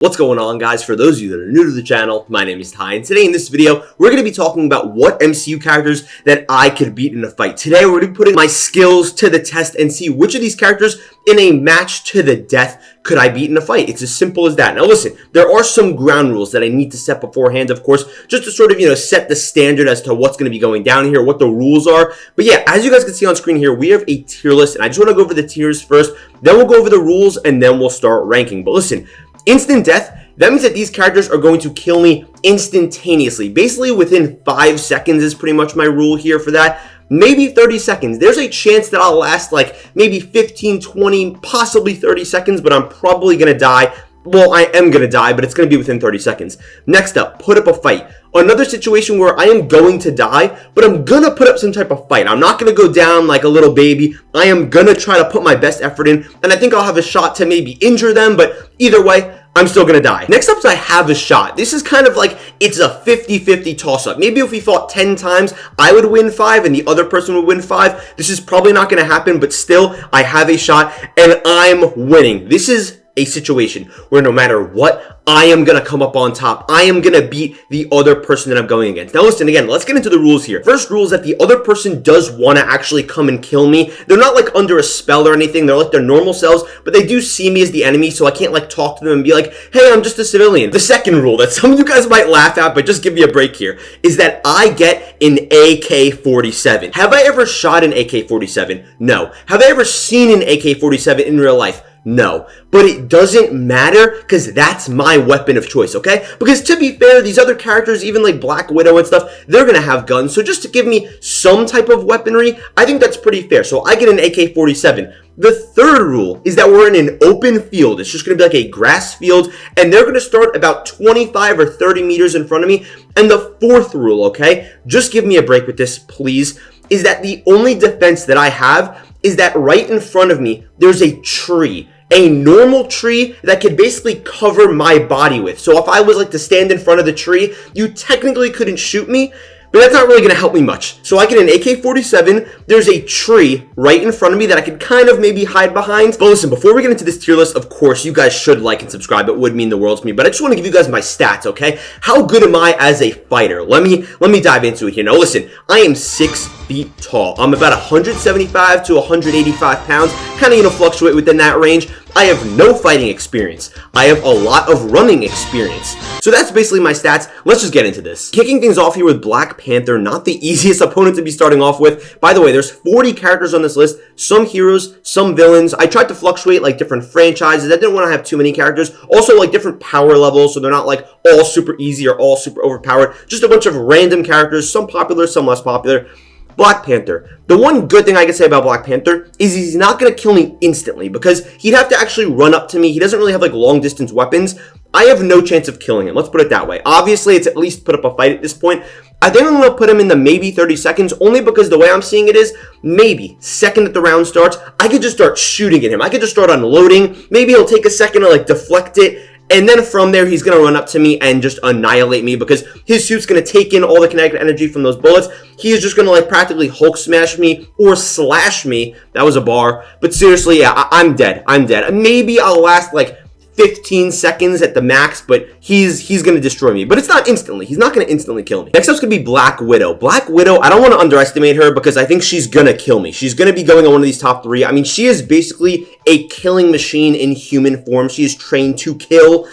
What's going on, guys? For those of you that are new to the channel, my name is Ty, and today in this video, we're going to be talking about what MCU characters that I could beat in a fight. Today, we're going to be putting my skills to the test and see which of these characters in a match to the death could I beat in a fight. It's as simple as that. Now listen, there are some ground rules that I need to set beforehand, of course, just to sort of, set the standard as to what's going to be going down here, what the rules are. But yeah, as you guys can see on screen here, we have a tier list, and I just want to go over the tiers first, then we'll go over the rules, and then we'll start ranking. But listen, instant death, that means that these characters are going to kill me instantaneously. Basically, within 5 seconds is pretty much my rule here for that. Maybe 30 seconds. There's a chance that I'll last like maybe 15, 20, possibly 30 seconds, but I'm probably going to die. Well, I am going to die, but it's going to be within 30 seconds. Next up, put up a fight. Another situation where I am going to die, but I'm going to put up some type of fight. I'm not going to go down like a little baby. I am going to try to put my best effort in, and I think I'll have a shot to maybe injure them, but either way, I'm still going to die. Next up is I have a shot. This is kind of like, it's a 50-50 toss-up. Maybe if we fought 10 times, I would win 5 and the other person would win 5. This is probably not going to happen, but still, I have a shot and I'm winning. This is a situation where no matter what, I am going to come up on top. I am going to beat the other person that I'm going against. Now listen, again, let's get into the rules here. First rule is that the other person does want to actually come and kill me. They're not like under a spell or anything. They're like their normal selves, but they do see me as the enemy, so I can't like talk to them and be like, hey, I'm just a civilian. The second rule that some of you guys might laugh at, but just give me a break here, is that I get an AK-47. Have I ever shot an AK-47? No. Have I ever seen an AK-47 in real life? No, but it doesn't matter because that's my weapon of choice, okay? Because to be fair, these other characters, even like Black Widow and stuff, they're going to have guns. So just to give me some type of weaponry, I think that's pretty fair. So I get an AK-47. The third rule is that we're in an open field. It's just going to be like a grass field, and they're going to start about 25 or 30 meters in front of me. And the fourth rule, okay, just give me a break with this, please, is that the only defense that I have is that right in front of me, there's a tree. A normal tree that could basically cover my body with. So if I was like to stand in front of the tree, you technically couldn't shoot me, but that's not really going to help me much. So I get an AK-47, there's a tree right in front of me that I could kind of maybe hide behind. But listen, before we get into this tier list, of course, you guys should like and subscribe. It would mean the world to me. But I just want to give you guys my stats, okay? How good am I as a fighter? Let me dive into it here. Now listen, I am 6 feet tall. I'm about 175 to 185 pounds, kind of, fluctuate within that range. I have no fighting experience. I have a lot of running experience. So that's basically my stats. Let's just get into this. Kicking things off here with Black Panther, not the easiest opponent to be starting off with. By the way, there's 40 characters on this list, some heroes, some villains. I tried to fluctuate like different franchises. I didn't want to have too many characters. Also like different power levels, so they're not like all super easy or all super overpowered. Just a bunch of random characters, some popular, some less popular. Black Panther. The one good thing I can say about Black Panther is he's not going to kill me instantly because he'd have to actually run up to me. He doesn't really have like long distance weapons. I have no chance of killing him. Let's put it that way. Obviously, it's at least put up a fight at this point. I think I'm going to put him in the maybe 30 seconds only because the way I'm seeing it is maybe second that the round starts, I could just start shooting at him. I could just start unloading. Maybe he'll take a second to like deflect it. And then from there, he's going to run up to me and just annihilate me because his suit's going to take in all the kinetic energy from those bullets. He is just going to like practically Hulk smash me or slash me. That was a bar. But seriously, yeah, I'm dead. I'm dead. Maybe I'll last like 15 seconds at the max, but he's going to destroy me. But it's not instantly. He's not going to instantly kill me. Next up's going to be Black Widow. Black Widow, I don't want to underestimate her because I think she's going to kill me. She's going to be going on one of these top 3. I mean, she is basically a killing machine in human form. She is trained to kill.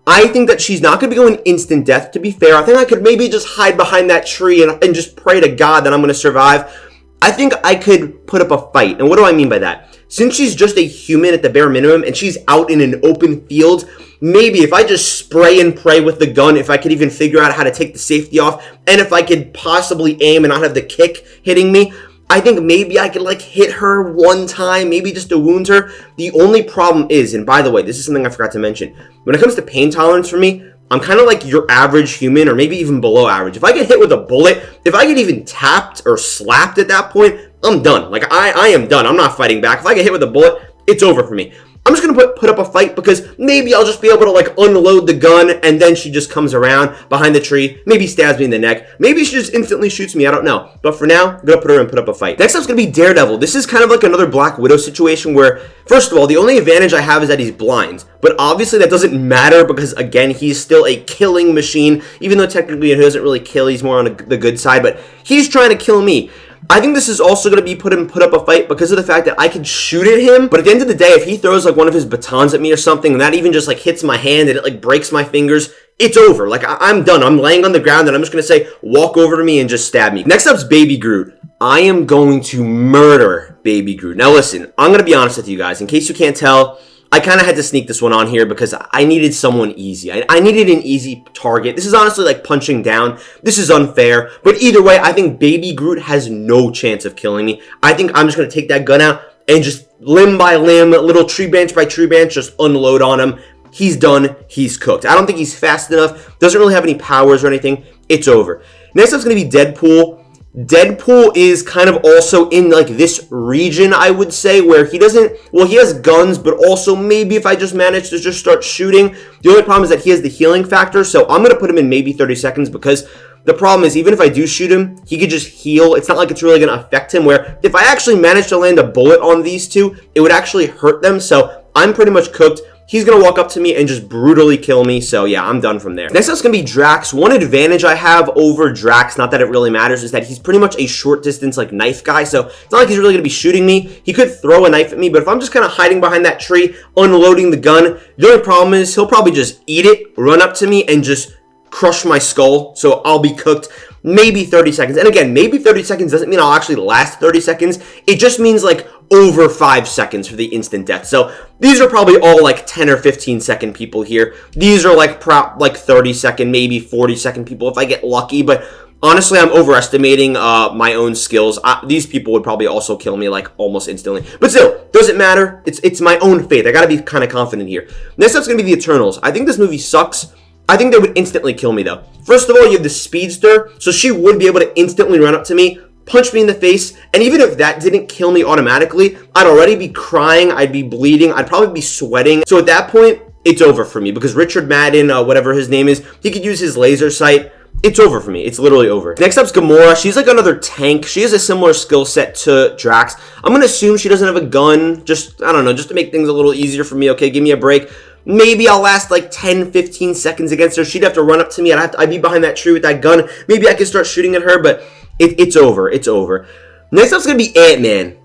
I think that she's not going to be going instant death, to be fair. I think I could maybe just hide behind that tree and just pray to God that I'm going to survive. I think I could put up a fight. And what do I mean by that? Since she's just a human at the bare minimum and she's out in an open field, maybe if I just spray and pray with the gun, if I could even figure out how to take the safety off, and if I could possibly aim and not have the kick hitting me, I think maybe I could like hit her one time, maybe just to wound her. The only problem is, and by the way, this is something I forgot to mention, when it comes to pain tolerance for me, I'm kind of like your average human or maybe even below average. If I get hit with a bullet, if I get even tapped or slapped at that point, I'm done. Like I am done. I'm not fighting back. If I get hit with a bullet, it's over for me. I'm just gonna put up a fight because maybe I'll just be able to like unload the gun and then she just comes around behind the tree, maybe stabs me in the neck, maybe she just instantly shoots me, I don't know. But for now, I'm gonna put her and put up a fight. Next up's gonna be Daredevil. This is kind of like another Black Widow situation where, first of all, the only advantage I have is that he's blind. But obviously that doesn't matter because, again, he's still a killing machine, even though technically he doesn't really kill, he's more on the good side, but he's trying to kill me. I think this is also going to be put up a fight because of the fact that I can shoot at him, but at the end of the day, if he throws like one of his batons at me or something, and that even just like hits my hand and it like breaks my fingers, it's over. Like, I'm done. I'm laying on the ground and I'm just going to say, walk over to me and just stab me. Next up's Baby Groot. I am going to murder Baby Groot. Now listen, I'm going to be honest with you guys. In case you can't tell, I kind of had to sneak this one on here because I needed someone easy. I needed an easy target. This is honestly like punching down. This is unfair. But either way, I think Baby Groot has no chance of killing me. I think I'm just going to take that gun out and just limb by limb, little tree branch by tree branch, just unload on him. He's done. He's cooked. I don't think he's fast enough. Doesn't really have any powers or anything. It's over. Next up's going to be Deadpool. Deadpool is kind of also in like this region, I would say, where he doesn't, well, he has guns, but also maybe if I just manage to just start shooting. The only problem is that he has the healing factor, so I'm going to put him in maybe 30 seconds because the problem is even if I do shoot him, he could just heal. It's not like it's really going to affect him, where if I actually manage to land a bullet on these two, it would actually hurt them, so I'm pretty much cooked. He's going to walk up to me and just brutally kill me. So yeah, I'm done from there. Next up's going to be Drax. One advantage I have over Drax, not that it really matters, is that he's pretty much a short distance like knife guy. So it's not like he's really going to be shooting me. He could throw a knife at me, but if I'm just kind of hiding behind that tree, unloading the gun, the only problem is he'll probably just eat it, run up to me, and just crush my skull. So I'll be cooked. Maybe 30 seconds. And again, maybe 30 seconds doesn't mean I'll actually last 30 seconds. It just means like over 5 seconds for the instant death. So these are probably all like 10 or 15 second people here. These are like 30 second, maybe 40 second people if I get lucky. But honestly, I'm overestimating my own skills. These people would probably also kill me like almost instantly. But still, doesn't matter. It's my own fate. I gotta be kind of confident here. Next up's gonna be the Eternals. I think this movie sucks. I think they would instantly kill me though. First of all, you have the Speedster, so she would be able to instantly run up to me, punch me in the face, and even if that didn't kill me automatically, I'd already be crying, I'd be bleeding, I'd probably be sweating. So at that point, it's over for me because Richard Madden, whatever his name is, he could use his laser sight. It's over for me. It's literally over. Next up's Gamora. She's like another tank. She has a similar skill set to Drax. I'm going to assume she doesn't have a gun. Just, I don't know, just to make things a little easier for me. Okay, give me a break. Maybe I'll last like 10, 15 seconds against her. She'd have to run up to me. I'd be behind that tree with that gun. Maybe I could start shooting at her, but it's over. It's over. Next up's going to be Ant-Man.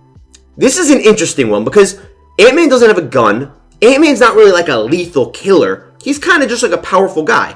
This is an interesting one because Ant-Man doesn't have a gun. Ant-Man's not really like a lethal killer. He's kind of just like a powerful guy.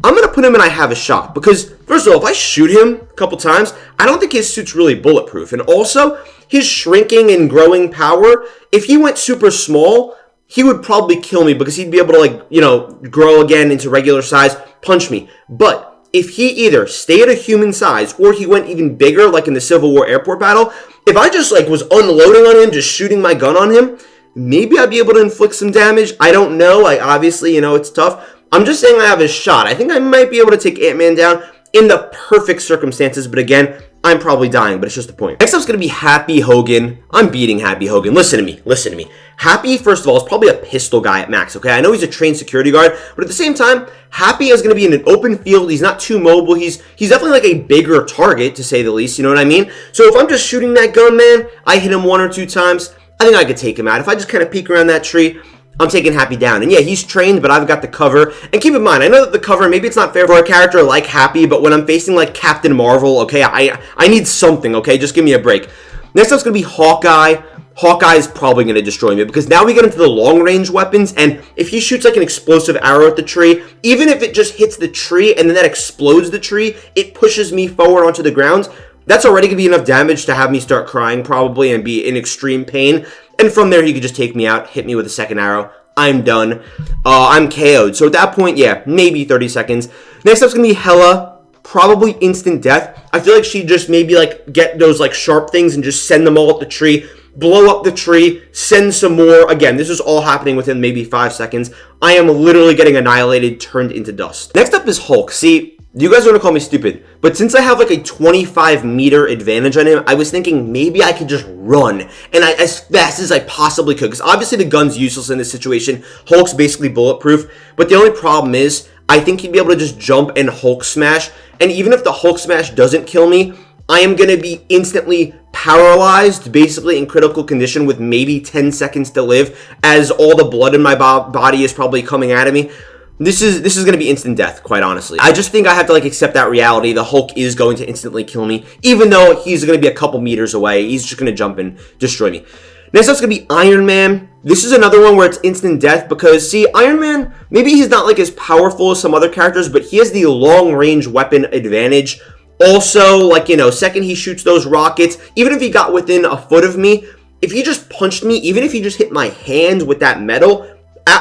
I'm going to put him in I have a shot because, first of all, if I shoot him a couple times, I don't think his suit's really bulletproof. And also, his shrinking and growing power, if he went super small, he would probably kill me because he'd be able to, like, you know, grow again into regular size, punch me. But if he either stayed a human size or he went even bigger, like in the Civil War airport battle, if I just, like, was unloading on him, just shooting my gun on him, maybe I'd be able to inflict some damage. I don't know. Obviously, you know, it's tough. I'm just saying I have a shot. I think I might be able to take Ant-Man down in the perfect circumstances, but again, I'm probably dying, but it's just the point. Next up's going to be Happy Hogan. I'm beating Happy Hogan. Listen to me. Listen to me. Happy, first of all, is probably a pistol guy at max, okay? I know he's a trained security guard, but at the same time, Happy is going to be in an open field. He's not too mobile. He's definitely like a bigger target, to say the least. You know what I mean? So if I'm just shooting that gun, man, I hit him 1 or 2 times, I think I could take him out. If I just kind of peek around that tree, I'm taking Happy down. And yeah, he's trained, but I've got the cover. And keep in mind, I know that the cover, maybe it's not fair for a character like Happy, but when I'm facing like Captain Marvel, okay, I need something, okay? Just give me a break. Next up's going to be Hawkeye. Hawkeye is probably going to destroy me because now we get into the long-range weapons, and if he shoots like an explosive arrow at the tree, even if it just hits the tree and then that explodes the tree, it pushes me forward onto the ground. That's already going to be enough damage to have me start crying probably and be in extreme pain. And from there, he could just take me out, hit me with a second arrow. I'm done. I'm KO'd. So at that point, yeah, maybe 30 seconds. Next up's going to be Hela. Probably instant death. I feel like she'd just maybe like get those like sharp things and just send them all at the tree. Blow up the tree, send some more. Again, this is all happening within maybe 5 seconds. I am literally getting annihilated, turned into dust. Next up is Hulk. See, You guys are going to call me stupid, but since I have like a 25-meter advantage on him, I was thinking maybe I could just run and as fast as I possibly could, because obviously the gun's useless in this situation. Hulk's basically bulletproof, but the only problem is I think he'd be able to just jump and Hulk smash, and even if the Hulk smash doesn't kill me, I am going to be instantly paralyzed, basically in critical condition with maybe 10 seconds to live, as all the blood in my body is probably coming out of me. This is going to be instant death, quite honestly. I just think I have to like accept that reality. The Hulk is going to instantly kill me, even though he's going to be a couple meters away. He's just going to jump and destroy me. Next up's going to be Iron Man. This is another one where it's instant death because, see, Iron Man, maybe he's not like as powerful as some other characters, but he has the long-range weapon advantage. Also, like, you know, second he shoots those rockets, even if he got within a foot of me, if he just punched me, even if he just hit my hand with that metal,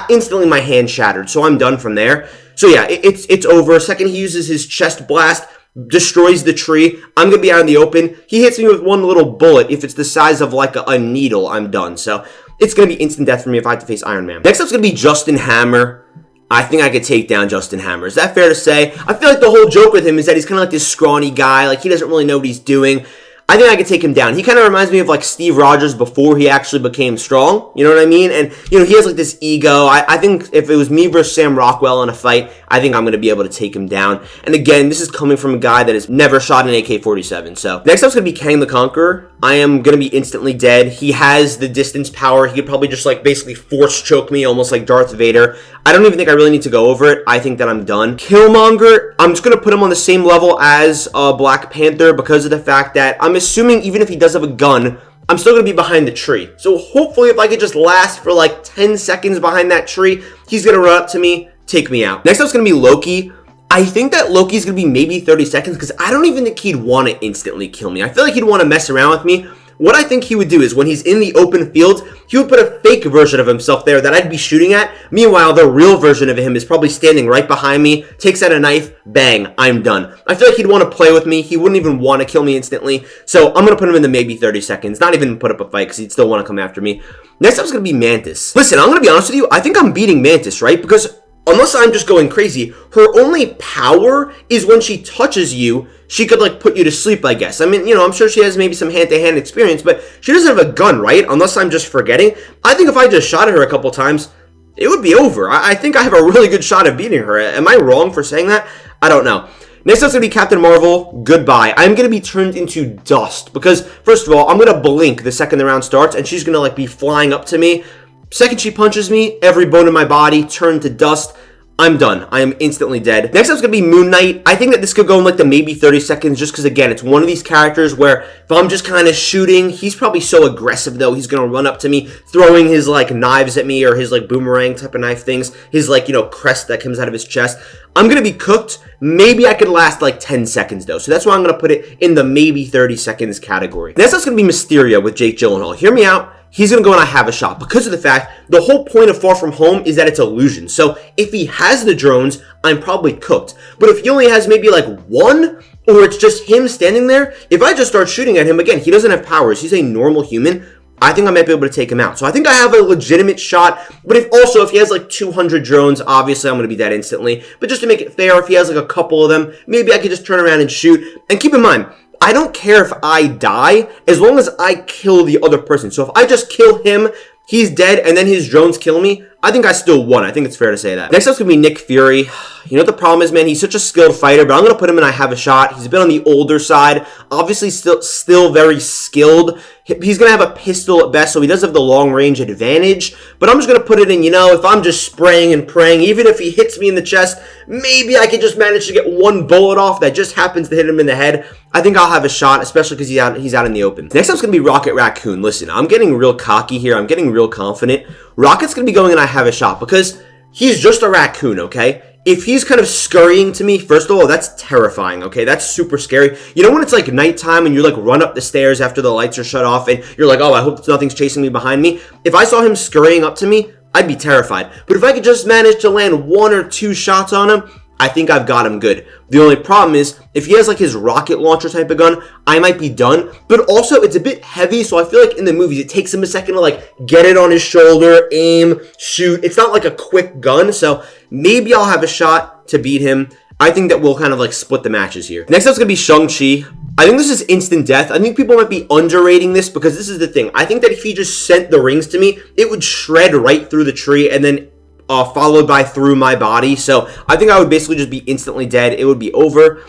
instantly my hand shattered, so I'm done from there. So yeah, it's over. Second he uses his chest blast, destroys the tree, I'm going to be out in the open. He hits me with one little bullet. If it's the size of like a needle, I'm done. So it's going to be instant death for me if I have to face Iron Man. Next up's going to be Justin Hammer. I think I could take down Justin Hammer. Is that fair to say? I feel like the whole joke with him is that he's kind of like this scrawny guy. Like, he doesn't really know what he's doing. I think I could take him down. He kind of reminds me of like Steve Rogers before he actually became strong. You know what I mean? And, you know, he has like this ego. I think if it was me versus Sam Rockwell in a fight, I think I'm going to be able to take him down. And again, this is coming from a guy that has never shot an AK-47. So next up's going to be Kang the Conqueror. I am going to be instantly dead. He has the distance power. He could probably just like basically force choke me almost like Darth Vader. I don't even think I really need to go over it. I think that I'm done. Killmonger, I'm just going to put him on the same level as Black Panther because of the fact that I'm assuming even if he does have a gun, I'm still going to be behind the tree. So hopefully if I could just last for like 10 seconds behind that tree, he's going to run up to me, take me out. Next up's going to be Loki. I think that Loki's going to be maybe 30 seconds because I don't even think he'd want to instantly kill me. I feel like he'd want to mess around with me. What I think he would do is when he's in the open field, he would put a fake version of himself there that I'd be shooting at. Meanwhile, the real version of him is probably standing right behind me, takes out a knife, bang, I'm done. I feel like he'd want to play with me. He wouldn't even want to kill me instantly. So I'm going to put him in the maybe 30 seconds. Not even put up a fight because he'd still want to come after me. Next up is going to be Mantis. Listen, I'm going to be honest with you. I think I'm beating Mantis, right? Because unless I'm just going crazy, her only power is when she touches you, she could, like, put you to sleep, I guess. I mean, you know, I'm sure she has maybe some hand-to-hand experience, but she doesn't have a gun, right? Unless I'm just forgetting. I think if I just shot at her a couple times, it would be over. I think I have a really good shot of beating her. Am I wrong for saying that? I don't know. Next up's going to be Captain Marvel. Goodbye. I'm going to be turned into dust because, first of all, I'm going to blink the second the round starts, and she's going to, like, be flying up to me. Second she punches me, every bone in my body turned to dust. I'm done. I am instantly dead. Next up is going to be Moon Knight. I think that this could go in like the maybe 30 seconds just because, again, it's one of these characters where if I'm just kind of shooting, he's probably so aggressive, though. He's going to run up to me, throwing his, like, knives at me or his, like, boomerang type of knife things. His, like, you know, crest that comes out of his chest. I'm going to be cooked. Maybe I could last, like, 10 seconds, though. So that's why I'm going to put it in the maybe 30 seconds category. Next up's going to be Mysterio with Jake Gyllenhaal. Hear me out. He's going to go and I have a shot because of the fact the whole point of Far From Home is that it's illusion. So if he has the drones, I'm probably cooked. But if he only has maybe like one or it's just him standing there, if I just start shooting at him, again, he doesn't have powers. He's a normal human. I think I might be able to take him out. So I think I have a legitimate shot. But if he has like 200 drones, obviously I'm going to be dead instantly. But just to make it fair, if he has like a couple of them, maybe I could just turn around and shoot. And keep in mind, I don't care if I die as long as I kill the other person. So if I just kill him, he's dead, and then his drones kill me, I think I still won. I think it's fair to say that. Next up's going to be Nick Fury. You know what the problem is, man? He's such a skilled fighter, but I'm going to put him in I have a shot. He's been on the older side. Obviously still very skilled. He's going to have a pistol at best, so he does have the long-range advantage. But I'm just going to put it in, you know, if I'm just spraying and praying, even if he hits me in the chest, maybe I can just manage to get one bullet off that just happens to hit him in the head. I think I'll have a shot, especially because he's out in the open. Next up's going to be Rocket Raccoon. Listen, I'm getting real cocky here. I'm getting real confident. Rocket's going to be going and I have a shot because he's just a raccoon, okay? If he's kind of scurrying to me, first of all, that's terrifying, okay? That's super scary. You know when it's like nighttime and you like run up the stairs after the lights are shut off and you're like, oh, I hope nothing's chasing me behind me? If I saw him scurrying up to me, I'd be terrified. But if I could just manage to land one or two shots on him, I think I've got him good. The only problem is, if he has like his rocket launcher type of gun, I might be done. But also, it's a bit heavy, so I feel like in the movies, it takes him a second to like get it on his shoulder, aim, shoot. It's not like a quick gun, so maybe I'll have a shot to beat him. I think that we'll kind of like split the matches here. Next up's gonna be Shang-Chi. I think this is instant death. I think people might be underrating this because this is the thing. I think that if he just sent the rings to me, it would shred right through the tree and then followed by through my body. So I think I would basically just be instantly dead. It would be over.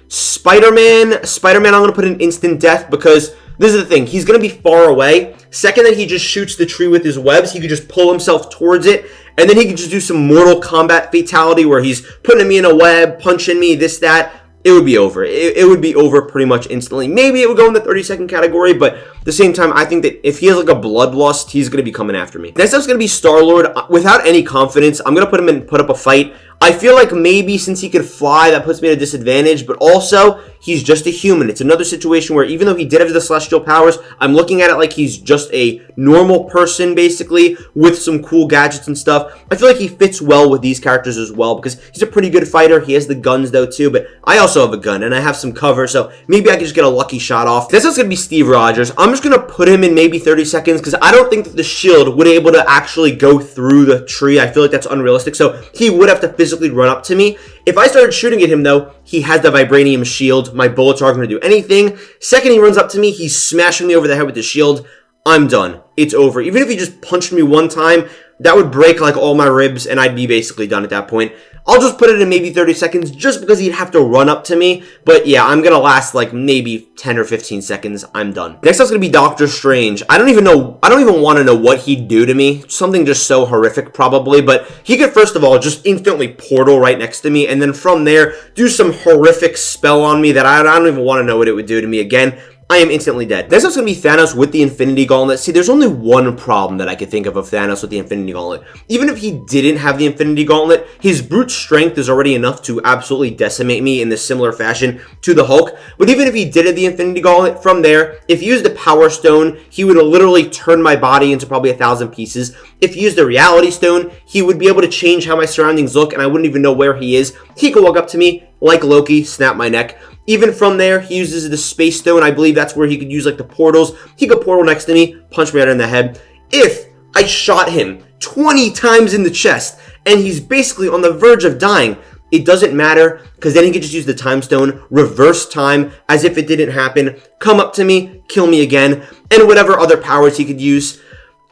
Spider-Man, I'm going to put an instant death because this is the thing. He's going to be far away. Second that he just shoots the tree with his webs, he could just pull himself towards it. And then he could just do some Mortal Kombat fatality where he's putting me in a web, punching me, this, that. It would be over. It would be over pretty much instantly. Maybe it would go in the 30-second category, but at the same time, I think that if he has like a bloodlust, he's going to be coming after me. Next up's going to be Star-Lord. Without any confidence, I'm going to put him in, put up a fight. I feel like maybe since he could fly, that puts me at a disadvantage, but also, he's just a human. It's another situation where even though he did have the celestial powers, I'm looking at it like he's just a normal person, basically, with some cool gadgets and stuff. I feel like he fits well with these characters as well, because he's a pretty good fighter. He has the guns, though, too, but I also have a gun, and I have some cover, so maybe I can just get a lucky shot off. This is going to be Steve Rogers. I'm just going to put him in maybe 30 seconds, because I don't think that the shield would be able to actually go through the tree. I feel like that's unrealistic, so he would have to physically run up to me. If I started shooting at him, though, he has the vibranium shield. My bullets aren't going to do anything. Second, he runs up to me. He's smashing me over the head with the shield. I'm done. It's over. Even if he just punched me one time, that would break like all my ribs, and I'd be basically done at that point. I'll just put it in maybe 30 seconds just because he'd have to run up to me. But yeah, I'm going to last like maybe 10 or 15 seconds. I'm done. Next up's going to be Doctor Strange. I don't even want to know what he'd do to me. Something just so horrific probably. But he could first of all just instantly portal right next to me. And then from there, do some horrific spell on me that I don't even want to know what it would do to me again. I am instantly dead. Next up's going to be Thanos with the Infinity Gauntlet. See, there's only one problem that I could think of Thanos with the Infinity Gauntlet. Even if he didn't have the Infinity Gauntlet, his brute strength is already enough to absolutely decimate me in this similar fashion to the Hulk. But even if he did have the Infinity Gauntlet, from there, if he used the Power Stone, he would literally turn my body into probably 1,000 pieces. If he used the Reality Stone, he would be able to change how my surroundings look, and I wouldn't even know where he is. He could walk up to me, like Loki, snap my neck. Even from there, he uses the Space Stone. I believe that's where he could use like the portals. He could portal next to me, punch me right in the head. If I shot him 20 times in the chest and he's basically on the verge of dying, it doesn't matter because then he could just use the Time Stone, reverse time as if it didn't happen, come up to me, kill me again, and whatever other powers he could use.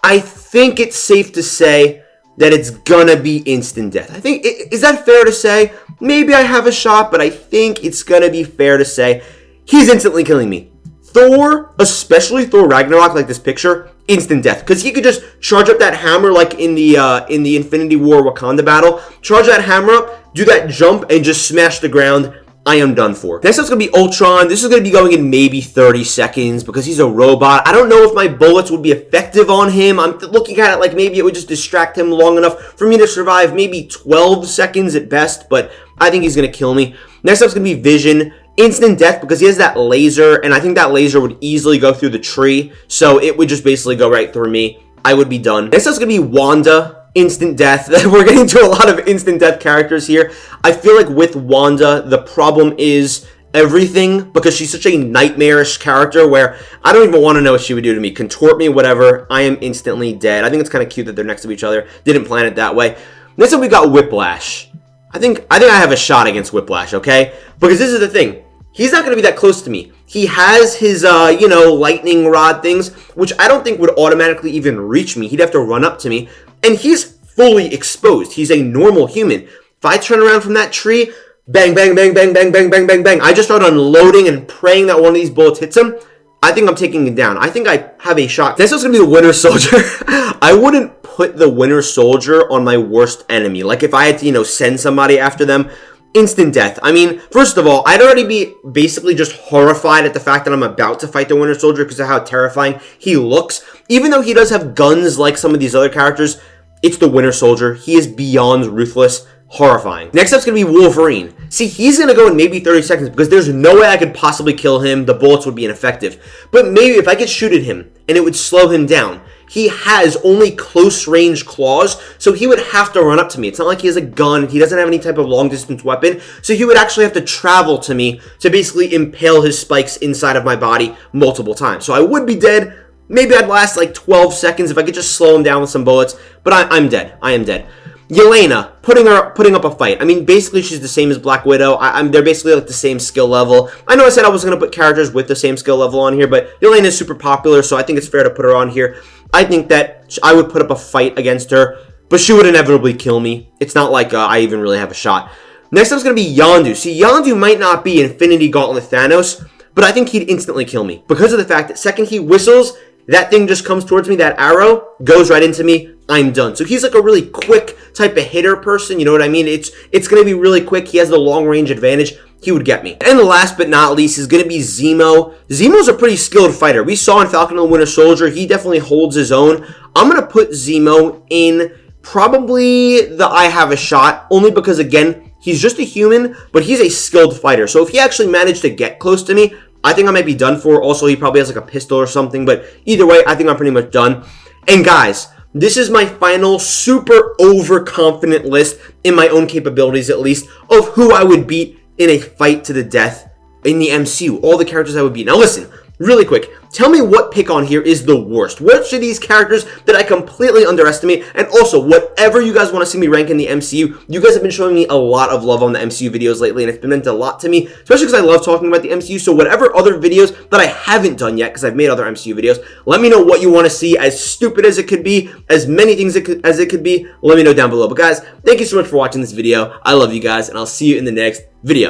I think it's safe to say that it's gonna be instant death. I think, is that fair to say? Maybe I have a shot, but I think it's gonna be fair to say he's instantly killing me. Thor, especially Thor Ragnarok, like this picture, instant death. Because he could just charge up that hammer like in the Infinity War Wakanda battle. Charge that hammer up, do that jump, and just smash the ground. I am done for. Next up's going to be Ultron. This is going to be going in maybe 30 seconds because he's a robot. I don't know if my bullets would be effective on him. I'm looking at it like maybe it would just distract him long enough for me to survive maybe 12 seconds at best, but I think he's going to kill me. Next up's going to be Vision. Instant death because he has that laser, and I think that laser would easily go through the tree, so it would just basically go right through me. I would be done. Next up's going to be Wanda. Instant death. We're getting to a lot of instant death characters here. I feel like with Wanda, the problem is everything because she's such a nightmarish character where I don't even want to know what she would do to me. Contort me, whatever. I am instantly dead. I think it's kind of cute that they're next to each other. Didn't plan it that way. Next up, we got Whiplash. I think I have a shot against Whiplash, okay? Because this is the thing. He's not going to be that close to me. He has his, lightning rod things, which I don't think would automatically even reach me. He'd have to run up to me. And he's fully exposed. He's a normal human. If I turn around from that tree, bang, bang, bang, bang, bang, bang, bang, bang, bang. I just start unloading and praying that one of these bullets hits him. I think I'm taking him down. I think I have a shot. This is going to be the Winter Soldier. I wouldn't put the Winter Soldier on my worst enemy. Like if I had to, send somebody after them, instant death. I mean, first of all, I'd already be basically just horrified at the fact that I'm about to fight the Winter Soldier because of how terrifying he looks. Even though he does have guns like some of these other characters, it's the Winter Soldier. He is beyond ruthless. Horrifying. Next up's going to be Wolverine. See, he's going to go in maybe 30 seconds because there's no way I could possibly kill him. The bullets would be ineffective. But maybe if I could shoot at him and it would slow him down. He has only close-range claws, so he would have to run up to me. It's not like he has a gun. He doesn't have any type of long-distance weapon, so he would actually have to travel to me to basically impale his spikes inside of my body multiple times. So I would be dead. Maybe I'd last like 12 seconds if I could just slow him down with some bullets, but I'm dead. I am dead. Yelena, putting up a fight. I mean, basically, she's the same as Black Widow. They're basically like the same skill level. I know I said I was going to put characters with the same skill level on here, but Yelena is super popular, so I think it's fair to put her on here. I think that I would put up a fight against her, but she would inevitably kill me. It's not like I even really have a shot. Next up is going to be Yondu. See, Yondu might not be Infinity Gauntlet Thanos, but I think he'd instantly kill me because of the fact that second he whistles, that thing just comes towards me, that arrow goes right into me, I'm done. So he's like a really quick type of hitter person, you know what I mean? It's going to be really quick. He has the long range advantage. He would get me. And the last but not least is going to be Zemo. Zemo's a pretty skilled fighter. We saw in Falcon and the Winter Soldier, he definitely holds his own. I'm going to put Zemo in probably the I have a shot, only because, again, he's just a human, but he's a skilled fighter. So if he actually managed to get close to me, I think I might be done for. Also, he probably has like a pistol or something, but either way, I think I'm pretty much done. And guys, this is my final super overconfident list, in my own capabilities at least, of who I would beat in a fight to the death in the MCU. All the characters I would beat. Now listen, really quick, tell me what pick on here is the worst. Which of these characters that I completely underestimate? And also, whatever you guys want to see me rank in the MCU, you guys have been showing me a lot of love on the MCU videos lately, and it's been meant a lot to me, especially because I love talking about the MCU. So whatever other videos that I haven't done yet, because I've made other MCU videos, let me know what you want to see, as stupid as it could be, as many things as it could be, let me know down below. But guys, thank you so much for watching this video. I love you guys, and I'll see you in the next video.